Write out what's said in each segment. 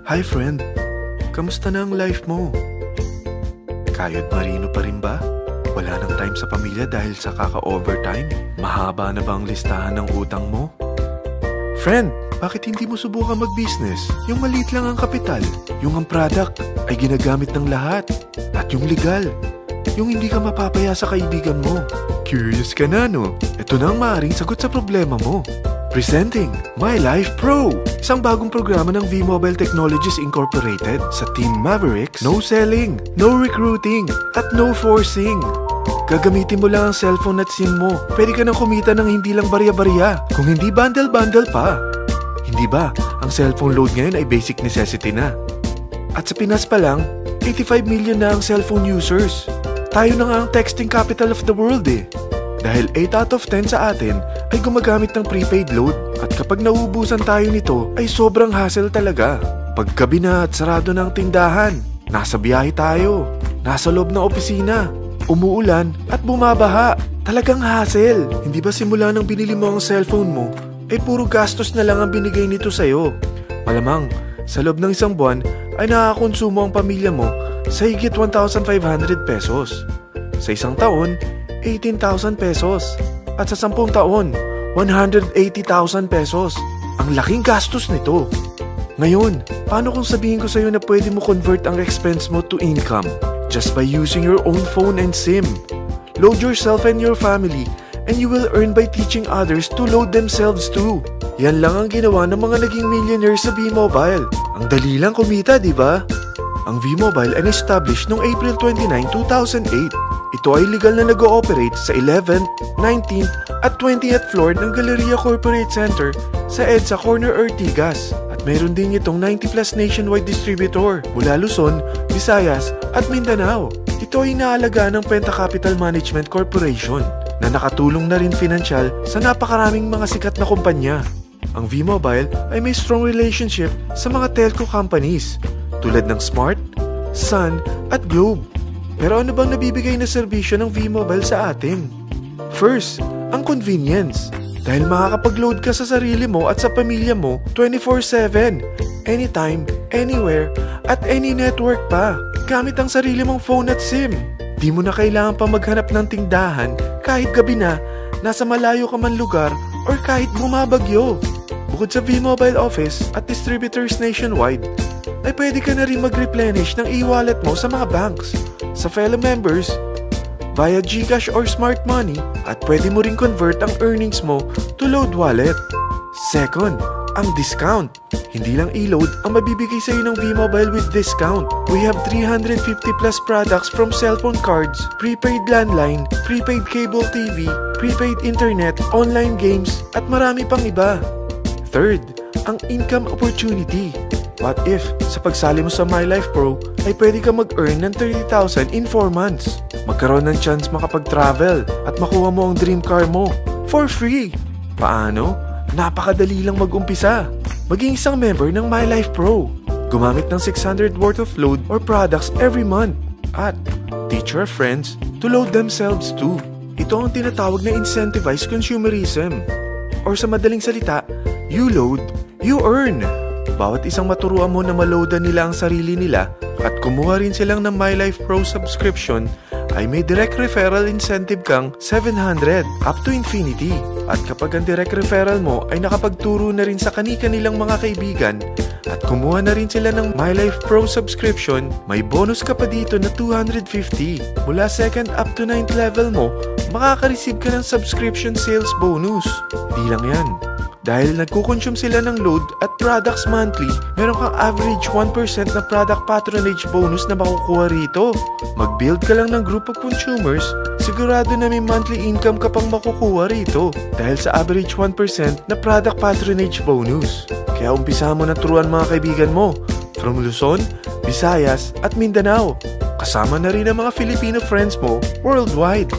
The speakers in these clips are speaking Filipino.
Hi friend, kamusta na ang life mo? Kayod marino pa rin ba? Wala nang time sa pamilya dahil sa kaka-overtime? Mahaba na ba ang listahan ng utang mo? Friend, bakit hindi mo subukan mag-business? Yung maliit lang ang kapital, yung ang product ay ginagamit ng lahat, at yung legal, yung hindi ka mapapaya sa kaibigan mo. Curious ka na, no? Ito na ang maaaring sagot sa problema mo. Presenting My Life Pro, isang bagong programa ng V-Mobile Technologies Incorporated. Sa Team Mavericks, no selling, no recruiting, at no forcing. Gagamitin mo lang ang cellphone at SIM mo. Pwede ka nang kumita ng hindi lang barya-barya, kung hindi bundle-bundle pa. Hindi ba, ang cellphone load ngayon ay basic necessity na. At sa Pinas pa lang, 85 million na ang cellphone users. Tayo na nga ang texting capital of the world eh. Dahil 8 out of 10 sa atin ay gumagamit ng prepaid load. At kapag nauubusan tayo nito ay sobrang hassle talaga. Paggabi na at sarado ng tindahan, nasa biyahe tayo, nasa loob ng opisina, umuulan at bumabaha. Talagang hassle. Hindi ba simula nang binili mo ang cellphone mo ay puro gastos na lang ang binigay nito sa'yo? Malamang sa loob ng isang buwan ay nakakonsumo ang pamilya mo sa higit 1,500 pesos. Sa isang taon, 18,000 pesos. At sa 10 taon, 180,000 pesos. Ang laking gastos nito. Ngayon, paano kung sabihin ko sa'yo na pwede mo convert ang expense mo to income just by using your own phone and SIM? Load yourself and your family and you will earn by teaching others to load themselves too. Yan lang ang ginawa ng mga naging millionaires sa V-Mobile. Ang dali lang kumita, di ba? Ang V-Mobile ay established noong April 29, 2008. Ito ay legal na nag-ooperate sa 11th, 19th at 20th floor ng Galleria Corporate Center sa EDSA Corner Ortigas. At meron din itong 90 plus nationwide distributor mula Luzon, Visayas at Mindanao. Ito ay inaalagaan ng Penta Capital Management Corporation na nakatulong na rin pinansyal sa napakaraming mga sikat na kumpanya. Ang V-Mobile ay may strong relationship sa mga telco companies tulad ng Smart, Sun at Globe. Pero ano bang nabibigay na serbisyo ng V-Mobile sa atin? First, ang convenience. Dahil makakapag-load ka sa sarili mo at sa pamilya mo 24/7, anytime, anywhere, at any network pa. Gamit ang sarili mong phone at SIM. Di mo na kailangan pa maghanap ng tindahan kahit gabi na, nasa malayo ka man lugar, or kahit bumabagyo. Bukod sa V-Mobile office at distributors nationwide, ay pwede ka na rin mag-replenish ng e-wallet mo sa mga banks, sa fellow members, via GCash or Smart Money, at pwede mo rin convert ang earnings mo to load wallet. Second, ang discount. Hindi lang e-load ang mabibigay sa iyo ng V-Mobile with discount. We have 350 plus products from cellphone cards, prepaid landline, prepaid cable TV, prepaid internet, online games, at marami pang iba. Third, ang income opportunity. What if, sa pagsali mo sa My Life Pro, ay pwede ka mag-earn ng 30,000 in 4 months? Magkaroon ng chance makapag-travel at makuha mo ang dream car mo for free. Paano? Napakadali lang mag-umpisa. Maging isang member ng My Life Pro. Gumamit ng 600 worth of load or products every month. At teach your friends to load themselves too. Ito ang tinatawag na incentivized consumerism. Or sa madaling salita, you load, you earn. Bawat isang maturuan mo na maloadan nila ang sarili nila at kumuha rin silang ng My Life Pro subscription ay may direct referral incentive kang 700 up to infinity. At kapag ang direct referral mo ay nakapagturo na rin sa kani-kanilang mga kaibigan at kumuha na rin sila ng My Life Pro subscription, may bonus ka pa dito na 250. Mula 2nd up to 9th level mo, makaka-receive ka ng subscription sales bonus. Di lang yan. Dahil nagkukonsume sila ng load at products monthly, meron kang average 1% na product patronage bonus na makukuha rito. Mag-build ka lang ng group of consumers, sigurado na may monthly income ka pang makukuha rito dahil sa average 1% na product patronage bonus. Kaya umpisa mo na turuan mga kaibigan mo from Luzon, Visayas at Mindanao. Kasama na rin ang mga Filipino friends mo worldwide.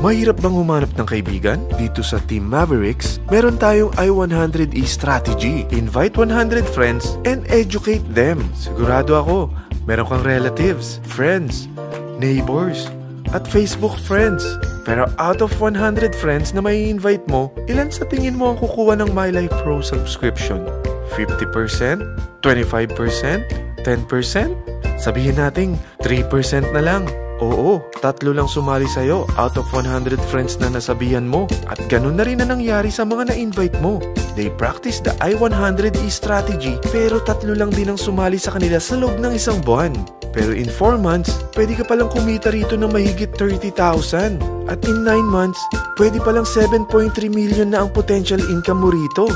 Mahirap bang humanap ng kaibigan? Dito sa Team Mavericks, meron tayong I100E strategy. Invite 100 friends and educate them. Sigurado ako, meron kang relatives, friends, neighbors, at Facebook friends. Pero out of 100 friends na may invite mo, ilan sa tingin mo ang kukuha ng My Life Pro subscription? 50%? 25%? 10%? Sabihin nating 3% na lang. Oo, 3 lang sumali sa'yo out of 100 friends na nasabihan mo. At ganun na rin na nangyari sa mga na-invite mo. They practice the I-100E strategy pero 3 lang din ang sumali sa kanila sa loob ng isang buwan. Pero in 4 months, pwede ka palang kumita rito ng mahigit 30,000. At in 9 months, pwede palang 7.3 million na ang potential income mo rito.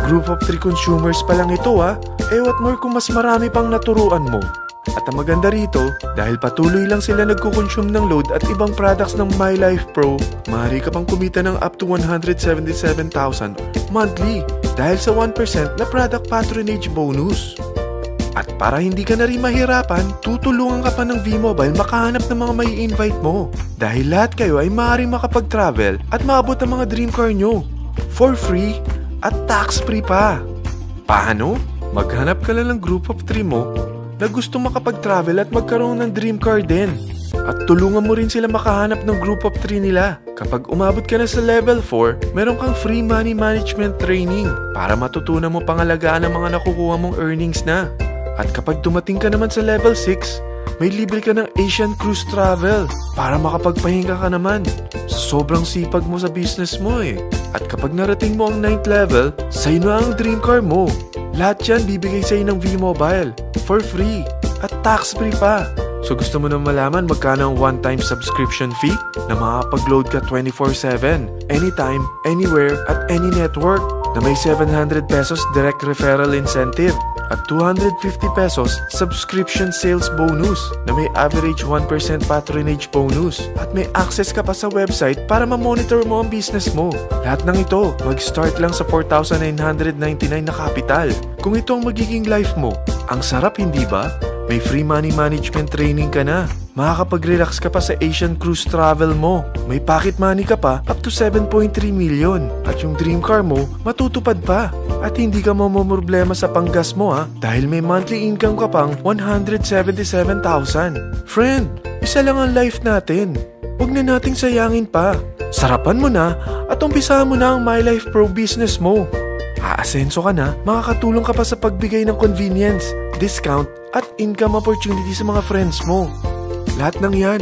Group of 3 consumers pa lang ito what more kung mas marami pang naturuan mo. At ang maganda rito, dahil patuloy lang sila nagko-consume ng load at ibang products ng MyLife Pro, maaari ka pang kumita ng up to 177,000 monthly dahil sa 1% na product patronage bonus. At para hindi ka na rin mahirapan, tutulungan ka pa ng V-Mobile makahanap ng mga may invite mo. Dahil lahat kayo ay maaaring makapag-travel at maabot ang mga dream car nyo for free at tax-free pa. Paano? Maghanap ka lang ng group of 3 mo na gusto makapag-travel at magkaroon ng dream car din. At tulungan mo rin sila makahanap ng group of 3 nila. Kapag umabot ka na sa level 4, meron kang free money management training para matutunan mo pangalagaan ang mga nakukuha mong earnings na. At kapag dumating ka naman sa level 6, may libre ka ng Asian Cruise Travel para makapagpahinga ka naman. Sobrang sipag mo sa business mo At kapag narating mo ang 9th level, sa'yo na ang dream car mo. Lahat yan bibigay sa'yo ng V-Mobile for free at tax-free pa. So gusto mo na malaman magkano ang one-time subscription fee na makakapag-load ka 24/7, anytime, anywhere, at any network na may 700 pesos direct referral incentive at 250 pesos subscription sales bonus na may average 1% patronage bonus at may access ka pa sa website para ma-monitor mo ang business mo. Lahat ng ito, mag-start lang sa 4,999 na capital. Kung ito ang magiging life mo, ang sarap hindi ba? May free money management training ka na. Makakapag-relax ka pa sa Asian Cruise Travel mo. May pocket money ka pa up to 7.3 million. At yung dream car mo, matutupad pa. At hindi ka mamumroblema sa panggas mo dahil may monthly income ka pang 177,000. Friend, isa lang ang life natin. Huwag na nating sayangin pa. Sarapan mo na at umpisahan mo na ang MyLife Pro business mo. Aasenso ka na, makakatulong ka pa sa pagbigay ng convenience, discount, at income opportunity sa mga friends mo. Lahat ng yan,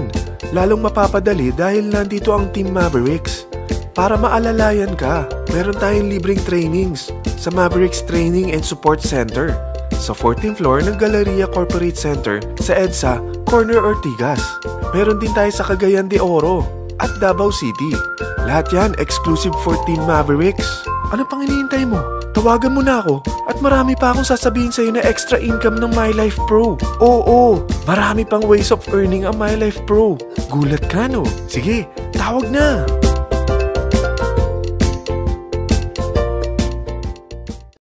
lalong mapapadali dahil nandito ang Team Mavericks. Para maalalayan ka, meron tayong libreng trainings sa Mavericks Training and Support Center sa 14th floor ng Galleria Corporate Center sa EDSA, Corner Ortigas. Meron din tayo sa Cagayan de Oro at Davao City. Lahat yan exclusive for Team Mavericks. Ano pang hinihintay mo? Tawagan mo na ako at marami pa akong sasabihin sa'yo na extra income ng MyLife Pro. Oo, marami pang ways of earning ang MyLife Pro. Gulat ka no? Sige, tawag na!